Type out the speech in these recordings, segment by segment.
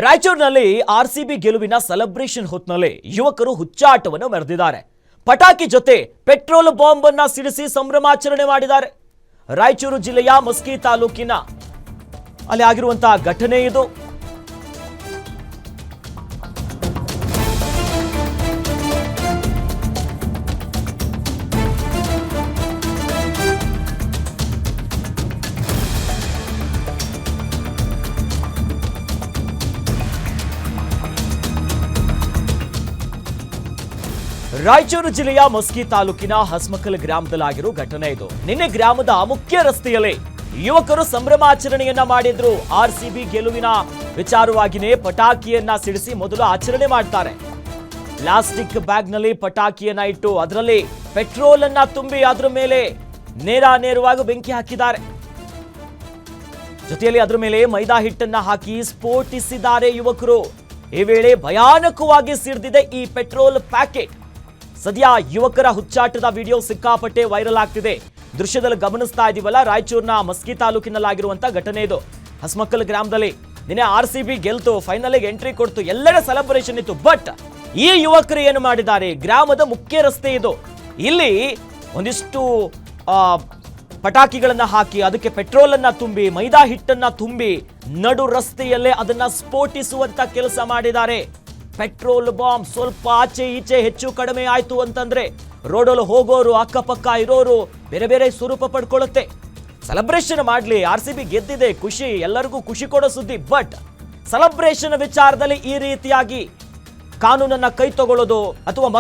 ರಾಯಚೂರಿನಲ್ಲಿ ಆರ್ಸಿಬಿ ಗೆಲುವಿನ ಸೆಲೆಬ್ರೇಷನ್ ಹೊತ್ತಿನಲ್ಲಿ ಯುವಕರು ಹುಚ್ಚಾಟವನ್ನು ಮೆರೆದಿದ್ದಾರೆ. ಪಟಾಕಿ ಜೊತೆ ಪೆಟ್ರೋಲ್ ಬಾಂಬ್ ಅನ್ನು ಸಿಡಿಸಿ ಸಂಭ್ರಮಾಚರಣೆ ಮಾಡಿದ್ದಾರೆ. ರಾಯಚೂರು ಜಿಲ್ಲೆಯ ಮಸ್ಕಿ ತಾಲೂಕಿನ ಅಲ್ಲಿ ಆಗಿರುವಂತಹ ಘಟನೆ ಇದು. ರಾಯಚೂರು ಜಿಲ್ಲೆಯ ಮಸ್ಕಿ ತಾಲೂಕಿನ ಹಸ್ಮಕಲ್ ಗ್ರಾಮದಲ್ಲಾಗಿರೋ ಘಟನೆ ಇದು. ನಿನ್ನೆ ಗ್ರಾಮದ ಮುಖ್ಯ ರಸ್ತೆಯಲ್ಲಿ ಯುವಕರು ಸಂಭ್ರಮಾಚರಣೆಯನ್ನ ಮಾಡಿದ್ರು. ಆರ್ಸಿಬಿ ಗೆಲುವಿನ ವಿಚಾರವಾಗಿಯೇ ಪಟಾಕಿಯನ್ನ ಸಿಡಿಸಿ ಮೊದಲು ಆಚರಣೆ ಮಾಡ್ತಾರೆ. ಪ್ಲಾಸ್ಟಿಕ್ ಬ್ಯಾಗ್ನಲ್ಲಿ ಪಟಾಕಿಯನ್ನ ಇಟ್ಟು ಅದರಲ್ಲಿ ಪೆಟ್ರೋಲ್ ಅನ್ನ ತುಂಬಿ ಅದರ ಮೇಲೆ ನೇರವಾಗಿ ಬೆಂಕಿ ಹಾಕಿದ್ದಾರೆ. ಜೊತೆಯಲ್ಲಿ ಅದರ ಮೇಲೆ ಮೈದಾ ಹಿಟ್ಟನ್ನ ಹಾಕಿ ಸ್ಫೋಟಿಸಿದ್ದಾರೆ ಯುವಕರು. ಈ ವೇಳೆ ಭಯಾನಕವಾಗಿ ಸಿಡಿದಿದೆ ಈ ಪೆಟ್ರೋಲ್ ಪ್ಯಾಕೆಟ್. ಸದ್ಯ ಯುವಕರ ಹುಚ್ಚಾಟದ ವಿಡಿಯೋ ಸಿಕ್ಕಾಪಟ್ಟೆ ವೈರಲ್ ಆಗ್ತಿದೆ. ದೃಶ್ಯದಲ್ಲಿ ಗಮನಿಸ್ತಾ ಇದೀವಲ್ಲ, ರಾಯಚೂರಿನ ಮಸ್ಕಿ ತಾಲೂಕಿನಲ್ಲಾಗಿರುವಂತಹ ಘಟನೆ ಇದು. ಹಸ್ಮಕಲ್ ಗ್ರಾಮದಲ್ಲಿ ನಿನ್ನೆ ಆರ್ಸಿಬಿ ಗೆಲ್ತು, ಫೈನಲ್ಗೆ ಎಂಟ್ರಿ ಕೊಡ್ತು, ಎಲ್ಲೆಡೆ ಸೆಲೆಬ್ರೇಷನ್ ಇತ್ತು. ಬಟ್ ಈ ಯುವಕರು ಏನು ಮಾಡಿದ್ದಾರೆ? ಗ್ರಾಮದ ಮುಖ್ಯ ರಸ್ತೆ ಇದು, ಇಲ್ಲಿ ಒಂದಿಷ್ಟು ಪಟಾಕಿಗಳನ್ನ ಹಾಕಿ ಅದಕ್ಕೆ ಪೆಟ್ರೋಲ್ ಅನ್ನ ತುಂಬಿ ಮೈದಾ ಹಿಟ್ಟನ್ನ ತುಂಬಿ ನಡು ರಸ್ತೆಯಲ್ಲೇ ಅದನ್ನ ಸ್ಫೋಟಿಸುವಂತ ಕೆಲಸ ಮಾಡಿದ್ದಾರೆ. ಪೆಟ್ರೋಲ್ ಬಾಂಬ್ ಸ್ವಲ್ಪ ಆಚೆ ಈಚೆ ಹೆಚ್ಚು ಕಡಿಮೆ ಆಯ್ತು ಅಂತಂದ್ರೆ ರೋಡಲ್ಲಿ ಹೋಗೋರು ಅಕ್ಕಪಕ್ಕ ಇರೋರು ಬೇರೆ ಬೇರೆ ಸ್ವರೂಪ ಪಡ್ಕೊಳ್ಳುತ್ತೆ. ಸೆಲೆಬ್ರೇಷನ್ ಮಾಡ್ಲಿ, ಆರ್ಸಿಬಿ ಗೆದ್ದಿದೆ, ಖುಷಿ, ಎಲ್ಲರಿಗೂ ಖುಷಿ ಕೊಡೋ ಸುದ್ದಿ. ಬಟ್ ಸೆಲೆಬ್ರೇಷನ್ ವಿಚಾರದಲ್ಲಿ ಈ ರೀತಿಯಾಗಿ ಕಾನೂನನ್ನ ಕೈ ತಗೊಳ್ಳೋದು ಅಥವಾ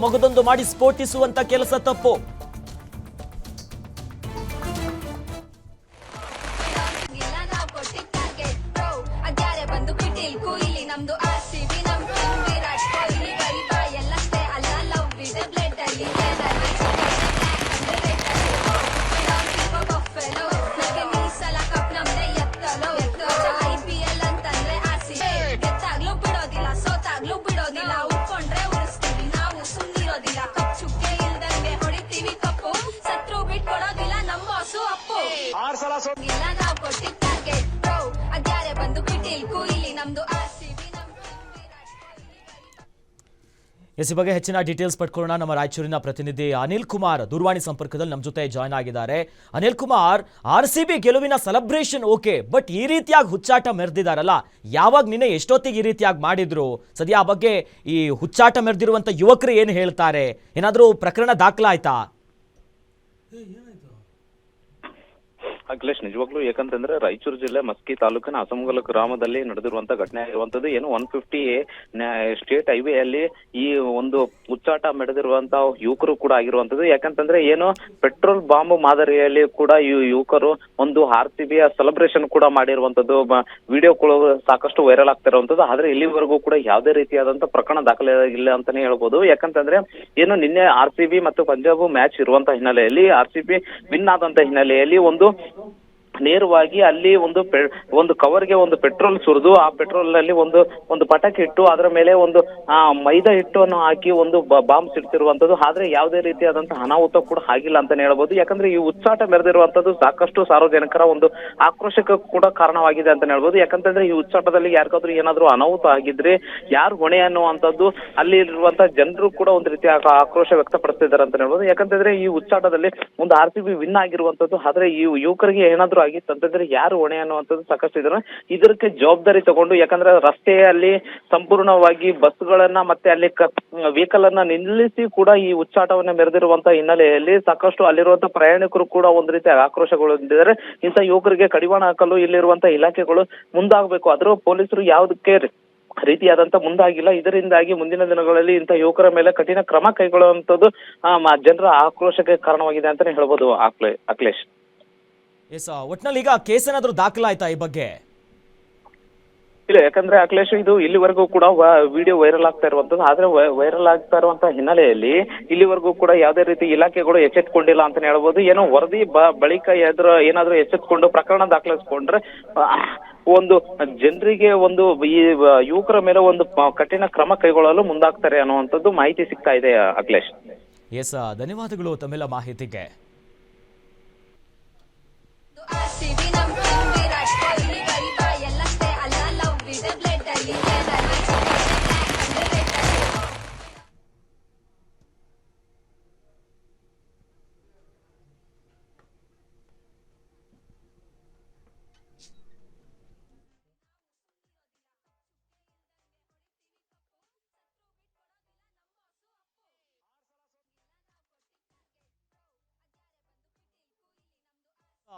ಮಗದೊಂದು ಮಾಡಿ ಸ್ಫೋಟಿಸುವಂತ ಕೆಲಸ ತಪ್ಪು. ಈ ಬಗ್ಗೆ ಹೆಚ್ಚಿನ ಡೀಟೇಲ್ಸ್ ಪಡ್ಕೊಳ್ಳೋಣ. ನಮ್ಮ ರಾಯಚೂರಿನ ಪ್ರತಿನಿಧಿ ಅನಿಲ್ ಕುಮಾರ್ ದೂರವಾಣಿ ಸಂಪರ್ಕದಲ್ಲಿ ನಮ್ಮ ಜೊತೆ ಜಾಯ್ನ್ ಆಗಿದ್ದಾರೆ. ಅನಿಲ್ ಕುಮಾರ್, ಆರ್ಸಿಬಿ ಗೆಲುವಿನ ಸೆಲೆಬ್ರೇಷನ್ ಓಕೆ, ಬಟ್ ಈ ರೀತಿಯಾಗಿ ಹುಚ್ಚಾಟ ಮೆರೆದಿದ್ದಾರಲ್ಲ, ಯಾವಾಗ ನಿನ್ನೆ ಎಷ್ಟೊತ್ತಿಗೆ ಈ ರೀತಿಯಾಗಿ ಮಾಡಿದ್ರು? ಸದ್ಯ ಆ ಬಗ್ಗೆ ಈ ಹುಚ್ಚಾಟ ಮೆರೆದಿರುವಂತ ಯುವಕರು ಏನು ಹೇಳ್ತಾರೆ? ಏನಾದರೂ ಪ್ರಕರಣ ದಾಖಲಾಯ್ತಾ? ಅಖಿಲೇಶ್, ನಿಜವಾಗ್ಲೂ ಯಾಕಂತಂದ್ರೆ ರಾಯಚೂರು ಜಿಲ್ಲೆ ಮಸ್ಕಿ ತಾಲೂಕಿನ ಹಸಮಗಲ ಗ್ರಾಮದಲ್ಲಿ ನಡೆದಿರುವಂತ ಘಟನೆ ಆಗಿರುವಂತದ್ದು. ಏನು 150 ಸ್ಟೇಟ್ ಹೈವೇ ಅಲ್ಲಿ ಈ ಒಂದು ಹುಚ್ಚಾಟ ಮೆರೆದಿರುವಂತ ಯುವಕರು ಕೂಡ ಆಗಿರುವಂತದ್ದು. ಯಾಕಂತಂದ್ರೆ ಏನು ಪೆಟ್ರೋಲ್ ಬಾಂಬ್ ಮಾದರಿಯಲ್ಲಿ ಕೂಡ ಈ ಯುವಕರು ಒಂದು ಆರ್ಸಿಬಿಯ ಸೆಲೆಬ್ರೇಷನ್ ಕೂಡ ಮಾಡಿರುವಂತದ್ದು. ವಿಡಿಯೋಗಳು ಸಾಕಷ್ಟು ವೈರಲ್ ಆಗ್ತಾ ಇರುವಂತದ್ದು. ಆದ್ರೆ ಇಲ್ಲಿವರೆಗೂ ಕೂಡ ಯಾವುದೇ ರೀತಿಯಾದಂತ ಪ್ರಕರಣ ದಾಖಲೆ ಇಲ್ಲ ಅಂತಾನೆ ಹೇಳ್ಬೋದು. ಯಾಕಂತಂದ್ರೆ ಏನು ನಿನ್ನೆ ಆರ್ಸಿಬಿ ಮತ್ತು ಪಂಜಾಬ್ ಮ್ಯಾಚ್ ಇರುವಂತ ಹಿನ್ನೆಲೆಯಲ್ಲಿ ಆರ್ಸಿಬಿ ವಿನ್ ಆದಂತ ಹಿನ್ನೆಲೆಯಲ್ಲಿ ಒಂದು ನೇರವಾಗಿ ಅಲ್ಲಿ ಒಂದು ಕವರ್ಗೆ ಒಂದು ಪೆಟ್ರೋಲ್ ಸುರಿದು ಆ ಪೆಟ್ರೋಲ್ ನಲ್ಲಿ ಒಂದು ಪಟಾಕಿ ಇಟ್ಟು ಅದರ ಮೇಲೆ ಒಂದು ಮೈದಾ ಹಿಟ್ಟನ್ನು ಹಾಕಿ ಒಂದು ಬಾಂಬ್ ಸಿಡ್ತಿರುವಂತದ್ದು. ಆದ್ರೆ ಯಾವುದೇ ರೀತಿಯಾದಂತಹ ಅನಾಹುತ ಕೂಡ ಆಗಿಲ್ಲ ಅಂತಾನೆ ಹೇಳ್ಬೋದು. ಯಾಕಂದ್ರೆ ಈ ಉಚ್ಚಾಟ ಮೆರೆದಿರುವಂತದ್ದು ಸಾಕಷ್ಟು ಸಾರ್ವಜನಿಕರ ಒಂದು ಆಕ್ರೋಶಕ್ಕೆ ಕೂಡ ಕಾರಣವಾಗಿದೆ ಅಂತಾನೆ ಹೇಳ್ಬೋದು. ಯಾಕಂತಂದ್ರೆ ಈ ಉಚ್ಚಾಟದಲ್ಲಿ ಯಾರಿಗಾದ್ರೂ ಏನಾದ್ರೂ ಅನಾಹುತ ಆಗಿದ್ರೆ ಯಾರು ಹೊಣೆ ಅನ್ನುವಂಥದ್ದು ಅಲ್ಲಿ ಇರುವಂತಹ ಜನರು ಕೂಡ ಒಂದು ರೀತಿಯ ಆಕ್ರೋಶ ವ್ಯಕ್ತಪಡಿಸ್ತಿದ್ದಾರೆ ಅಂತ ಹೇಳ್ಬೋದು. ಯಾಕಂತಂದ್ರೆ ಈ ಉಚ್ಚಾಟದಲ್ಲಿ ಒಂದು ಆರ್ಸಿಬಿ ವಿನ್ ಆಗಿರುವಂತದ್ದು. ಆದ್ರೆ ಈ ಯುವಕರಿಗೆ ಏನಾದ್ರೂ ಆಗಿತ್ತಂತಂದ್ರೆ ಯಾರು ಹೊಣೆ ಅನ್ನುವಂಥದ್ದು ಸಾಕಷ್ಟು ಇದ್ದಾರೆ. ಇದಕ್ಕೆ ಜವಾಬ್ದಾರಿ ತಗೊಂಡು, ಯಾಕಂದ್ರೆ ರಸ್ತೆಯಲ್ಲಿ ಸಂಪೂರ್ಣವಾಗಿ ಬಸ್ಗಳನ್ನ ಮತ್ತೆ ಅಲ್ಲಿ ವೆಹಿಕಲ್ ಅನ್ನ ನಿಲ್ಲಿಸಿ ಕೂಡ ಈ ಉಚ್ಚಾಟವನ್ನ ಮೆರೆದಿರುವಂತಹ ಹಿನ್ನೆಲೆಯಲ್ಲಿ ಸಾಕಷ್ಟು ಅಲ್ಲಿರುವಂತಹ ಪ್ರಯಾಣಿಕರು ಕೂಡ ಒಂದು ರೀತಿ ಆಕ್ರೋಶಗೊಳ್ಳಿದ್ದಾರೆ. ಇಂಥ ಯುವಕರಿಗೆ ಕಡಿವಾಣ ಹಾಕಲು ಇಲ್ಲಿರುವಂತಹ ಇಲಾಖೆಗಳು ಮುಂದಾಗಬೇಕು. ಆದ್ರೂ ಪೊಲೀಸರು ಯಾವುದಕ್ಕೆ ರೀತಿಯಾದಂತ ಮುಂದಾಗಿಲ್ಲ. ಇದರಿಂದಾಗಿ ಮುಂದಿನ ದಿನಗಳಲ್ಲಿ ಇಂಥ ಯುವಕರ ಮೇಲೆ ಕಠಿಣ ಕ್ರಮ ಕೈಗೊಳ್ಳುವಂತದ್ದು ಜನರ ಆಕ್ರೋಶಕ್ಕೆ ಕಾರಣವಾಗಿದೆ ಅಂತಾನೆ ಹೇಳ್ಬೋದು. ಅಖಿಲೇಶ್, ಒಟ್ನಲ್ಲಿ ಈಗ ಕೇಸ್ ಏನಾದ್ರೂ ದಾಖಲಾಯ್ತಾ ಈ ಬಗ್ಗೆ? ಇಲ್ಲ, ಯಾಕಂದ್ರೆ ಅಖಿಲೇಶ್, ಇದು ಇಲ್ಲಿವರೆಗೂ ಕೂಡ ವಿಡಿಯೋ ವೈರಲ್ ಆಗ್ತಾ ಇರುವಂತದ್ದು. ಆದ್ರೆ ವೈರಲ್ ಆಗ್ತಾ ಇರುವಂತಹ ಹಿನ್ನೆಲೆಯಲ್ಲಿ ಇಲ್ಲಿವರೆಗೂ ಕೂಡ ಯಾವುದೇ ರೀತಿ ಇಲಾಖೆಗಳು ಎಚ್ಚೆತ್ಕೊಂಡಿಲ್ಲ ಅಂತಾನೆ ಹೇಳ್ಬೋದು. ಏನೋ ವರದಿ ಬಳಿಕ ಏನಾದ್ರೂ ಎಚ್ಚೆತ್ಕೊಂಡು ಪ್ರಕರಣ ದಾಖಲಿಸಿಕೊಂಡ್ರೆ ಒಂದು ಜನರಿಗೆ ಒಂದು ಈ ಯುವಕರ ಮೇಲೆ ಒಂದು ಕಠಿಣ ಕ್ರಮ ಕೈಗೊಳ್ಳಲು ಮುಂದಾಗ್ತಾರೆ ಅನ್ನುವಂಥದ್ದು ಮಾಹಿತಿ ಸಿಗ್ತಾ ಇದೆ. ಅಖಿಲೇಶ್, ಧನ್ಯವಾದಗಳು ತಮ್ಮೆಲ್ಲ ಮಾಹಿತಿಗೆ.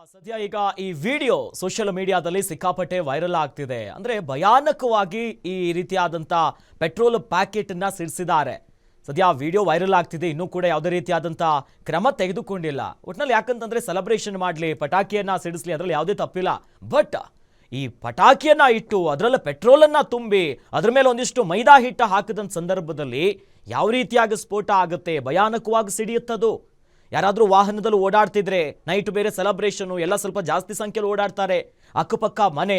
ಸದ್ಯ ಈಗ ಈ ವಿಡಿಯೋ ಸೋಷಿಯಲ್ ಮೀಡಿಯಾದಲ್ಲಿ ಸಿಕ್ಕಾಪಟ್ಟೆ ವೈರಲ್ ಆಗ್ತಿದೆ. ಅಂದ್ರೆ ಭಯಾನಕವಾಗಿ ಈ ರೀತಿಯಾದಂತ ಪೆಟ್ರೋಲ್ ಪ್ಯಾಕೆಟ್ ಅನ್ನ ಸಿಡಿಸಿದ್ದಾರೆ. ಸದ್ಯ ಆ ವಿಡಿಯೋ ವೈರಲ್ ಆಗ್ತಿದೆ. ಇನ್ನೂ ಕೂಡ ಯಾವುದೇ ರೀತಿಯಾದಂತ ಕ್ರಮ ತೆಗೆದುಕೊಂಡಿಲ್ಲ. ಒಟ್ನಲ್ಲಿ ಯಾಕಂತಂದ್ರೆ ಸೆಲೆಬ್ರೇಷನ್ ಮಾಡಲಿ, ಪಟಾಕಿಯನ್ನ ಸಿಡಿಸ್ಲಿ, ಅದರಲ್ಲಿ ಯಾವುದೇ ತಪ್ಪಿಲ್ಲ. ಬಟ್ ಈ ಪಟಾಕಿಯನ್ನ ಇಟ್ಟು ಅದರಲ್ಲಿ ಪೆಟ್ರೋಲ್ ಅನ್ನ ತುಂಬಿ ಅದ್ರ ಮೇಲೆ ಒಂದಿಷ್ಟು ಮೈದಾ ಹಿಟ್ಟು ಹಾಕಿದಂತ ಸಂದರ್ಭದಲ್ಲಿ ಯಾವ ರೀತಿಯಾಗಿ ಸ್ಫೋಟ ಆಗುತ್ತೆ, ಭಯಾನಕವಾಗಿ ಸಿಡಿಯುತ್ತದು. ಯಾರಾದರೂ ವಾಹನದಲ್ಲಿ ಓಡಾಡ್ತಿದ್ರೆ ನೈಟ್ ಬೇರೆ ಸೆಲೆಬ್ರೇಷನು, ಎಲ್ಲ ಸ್ವಲ್ಪ ಜಾಸ್ತಿ ಸಂಖ್ಯೆಯಲ್ಲಿ ಓಡಾಡ್ತಾರೆ. ಅಕ್ಕಪಕ್ಕ ಮನೆ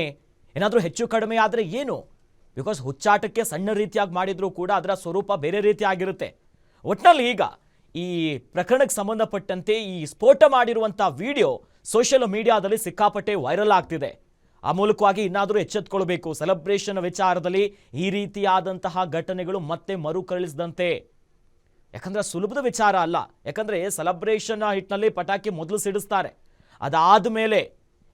ಏನಾದರೂ ಹೆಚ್ಚು ಕಡಿಮೆ ಆದರೆ ಏನು? ಬಿಕಾಸ್ ಹುಚ್ಚಾಟಕ್ಕೆ ಸಣ್ಣ ರೀತಿಯಾಗಿ ಮಾಡಿದರೂ ಕೂಡ ಅದರ ಸ್ವರೂಪ ಬೇರೆ ರೀತಿ ಆಗಿರುತ್ತೆ. ಒಟ್ಟಿನಲ್ಲಿ ಈಗ ಈ ಪ್ರಕರಣಕ್ಕೆ ಸಂಬಂಧಪಟ್ಟಂತೆ ಈ ಸ್ಫೋಟ ಮಾಡಿರುವಂಥ ವಿಡಿಯೋ ಸೋಷಿಯಲ್ ಮೀಡಿಯಾದಲ್ಲಿ ಸಿಕ್ಕಾಪಟ್ಟೆ ವೈರಲ್ ಆಗ್ತಿದೆ. ಆ ಮೂಲಕವಾಗಿ ಇನ್ನಾದರೂ ಎಚ್ಚೆತ್ತುಕೊಳ್ಬೇಕು. ಸೆಲೆಬ್ರೇಷನ್ ವಿಚಾರದಲ್ಲಿ ಈ ರೀತಿಯಾದಂತಹ ಘಟನೆಗಳು ಮತ್ತೆ ಮರುಕಳಿಸದಂತೆ. ಯಾಕಂದ್ರೆ ಸುಲಭದ ವಿಚಾರ ಅಲ್ಲ. ಯಾಕಂದ್ರೆ ಸೆಲೆಬ್ರೇಷನ್ ಹಿಟ್ನಲ್ಲಿ ಪಟಾಕಿ ಮೊದಲು ಸಿಡಿಸ್ತಾರೆ. ಅದಾದ ಮೇಲೆ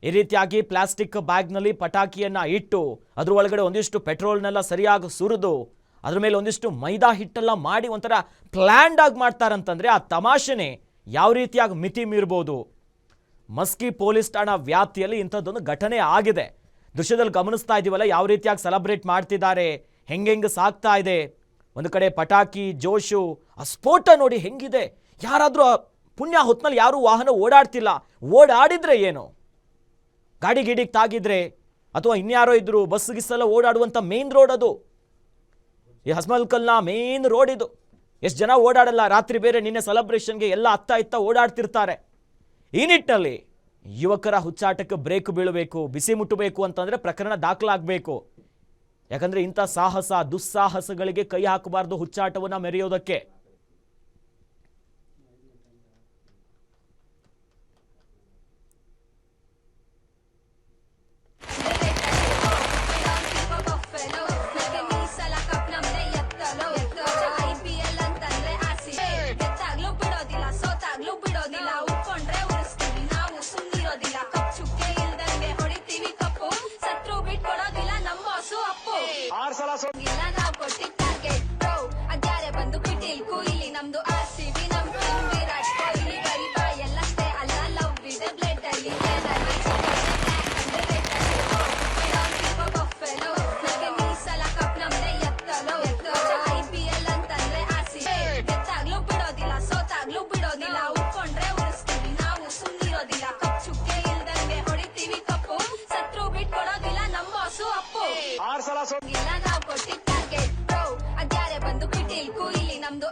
ಈ ರೀತಿಯಾಗಿ ಪ್ಲಾಸ್ಟಿಕ್ ಬ್ಯಾಗ್ನಲ್ಲಿ ಪಟಾಕಿಯನ್ನ ಇಟ್ಟು ಅದ್ರ ಒಳಗಡೆ ಒಂದಿಷ್ಟು ಪೆಟ್ರೋಲ್ನೆಲ್ಲ ಸರಿಯಾಗಿ ಸುರಿದು ಅದ್ರ ಮೇಲೆ ಒಂದಿಷ್ಟು ಮೈದಾ ಹಿಟ್ಟೆಲ್ಲ ಮಾಡಿ ಒಂಥರ ಪ್ಲ್ಯಾಂಡ್ ಆಗಿ ಮಾಡ್ತಾರಂತಂದ್ರೆ ಆ ತಮಾಷೆನೆ ಯಾವ ರೀತಿಯಾಗಿ ಮಿತಿ ಮೀರ್ಬೋದು. ಮಸ್ಕಿ ಪೊಲೀಸ್ ಠಾಣಾ ವ್ಯಾಪ್ತಿಯಲ್ಲಿ ಇಂಥದ್ದೊಂದು ಘಟನೆ ಆಗಿದೆ. ದೃಶ್ಯದಲ್ಲಿ ಗಮನಿಸ್ತಾ ಇದೀವಲ್ಲ ಯಾವ ರೀತಿಯಾಗಿ ಸೆಲೆಬ್ರೇಟ್ ಮಾಡ್ತಿದ್ದಾರೆ, ಹೆಂಗೆ ಸಾಗ್ತಾ ಇದೆ. ಒಂದು ಕಡೆ ಪಟಾಕಿ ಜೋಶು, ಆ ಸ್ಫೋಟ ನೋಡಿ ಹೆಂಗಿದೆ. ಯಾರಾದರೂ ಪುಣ್ಯ ಹೊತ್ನಲ್ಲಿ ಯಾರೂ ವಾಹನ ಓಡಾಡ್ತಿಲ್ಲ. ಓಡಾಡಿದ್ರೆ ಏನು, ಗಾಡಿ ಗಿಡಿಗೆ ತಾಗಿದ್ರೆ ಅಥವಾ ಇನ್ಯಾರೋ ಇದ್ರು, ಬಸ್ ಗಿಸ್ಸೆಲ್ಲ ಓಡಾಡುವಂಥ ಮೇನ್ ರೋಡ್ ಅದು. ಈ ಹಸ್ಮಲ್ಕಲ್ನ ಮೇನ್ ರೋಡ್ ಇದು. ಎಷ್ಟು ಜನ ಓಡಾಡಲ್ಲ. ರಾತ್ರಿ ಬೇರೆ ನಿನ್ನೆ ಸೆಲೆಬ್ರೇಷನ್ಗೆ ಎಲ್ಲ ಅತ್ತ ಇತ್ತ ಓಡಾಡ್ತಿರ್ತಾರೆ. ಈ ನಿಟ್ಟಿನಲ್ಲಿ ಯುವಕರ ಹುಚ್ಚಾಟಕ್ಕೆ ಬ್ರೇಕ್ ಬೀಳಬೇಕು, ಬಿಸಿ ಮುಟ್ಟಬೇಕು ಅಂತಂದ್ರೆ ಪ್ರಕರಣ ದಾಖಲಾಗಬೇಕು. ಯಾಕಂದ್ರೆ ಇಂಥ ಸಾಹಸ ದುಸ್ಸಾಹಸಗಳಿಗೆ ಕೈ ಹಾಕಬಾರ್ದು ಹುಚ್ಚಾಟವನ್ನ ಮೆರೆಯೋದಕ್ಕೆ. ಇಲ್ಲ ನಾವು ಕೊಟ್ಟಿದ್ದ ಟಾರ್ಗೆಟ್, ಅದ್ಯಾರೆ ಬಂದು ಕಿಟಿಲ್ಕು ಇಲ್ಲಿ ನಮ್ದು